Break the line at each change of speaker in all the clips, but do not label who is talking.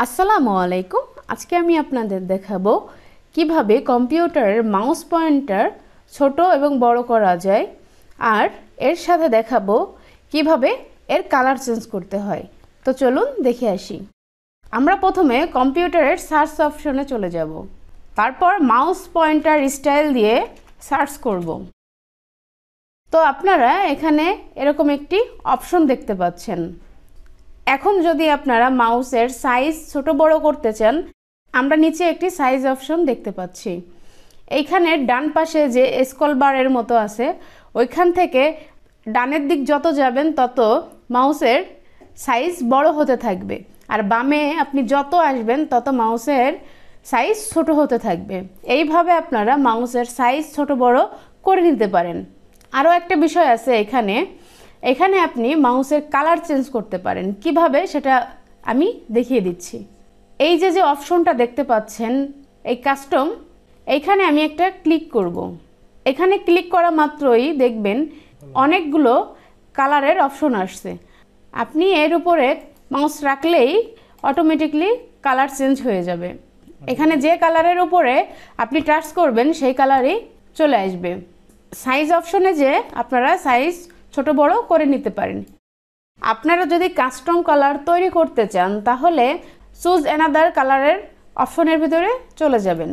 আসসালামু আলাইকুম। আজকে আমি আপনাদের দেখাবো কিভাবে কম্পিউটারের মাউস পয়েন্টার ছোট এবং বড় করা যায়, আর এর সাথে দেখাবো কিভাবে এর কালার চেঞ্জ করতে হয়। তো চলুন দেখে আসি। আমরা প্রথমে কম্পিউটারের সার্চ অপশনে চলে যাব, তারপর মাউস পয়েন্টার স্টাইল দিয়ে সার্চ করব। তো আপনারা এখানে এরকম একটি অপশন দেখতে পাচ্ছেন। এখন যদি আপনারা মাউসের সাইজ ছোট বড় করতে চান, আমরা নিচে একটি সাইজ অপশন দেখতে পাচ্ছি। এইখানে ডান পাশে যে স্ক্রল বারের মতো আছে, ওইখান থেকে ডানের দিক যত যাবেন তত মাউসের সাইজ বড় হতে থাকবে, আর বামে আপনি যত আসবেন তত মাউসের সাইজ ছোট হতে থাকবে। এইভাবে আপনারা মাউসের সাইজ ছোট বড় করে নিতে পারেন। আরও একটা বিষয় আছে, এখানে আপনি মাউসের কালার চেঞ্জ করতে পারেন। কিভাবে সেটা আমি দেখিয়ে দিচ্ছি। এই যে অপশনটা দেখতে পাচ্ছেন, এই কাস্টম, এইখানে আমি একটা ক্লিক করব। এখানে ক্লিক করা মাত্রই দেখবেন অনেকগুলো কালারের অপশন আসছে। আপনি এর উপরে মাউস রাখলেই অটোমেটিকলি কালার চেঞ্জ হয়ে যাবে। এখানে যে কালারের উপরে আপনি টাচ করবেন সেই কালারই চলে আসবে। সাইজ অপশনে যে আপনারা সাইজ ছোট বড় করে নিতে পারেন। আপনারা যদি কাস্টম কালার তৈরি করতে চান তাহলে চুজ অ্যানাদার কালারের অপশনের ভিতরে চলে যাবেন।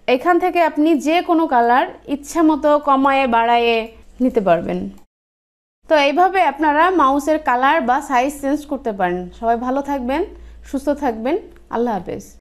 এখান থেকে আপনি যে কোনো কালার ইচ্ছা মতো কমায়ে বাড়ায়ে নিতে পারবেন। তো এইভাবে আপনারা মাউসের কালার বা সাইজ চেঞ্জ করতে পারেন। সবাই ভালো থাকবেন, সুস্থ থাকবেন। আল্লাহ হাফেজ।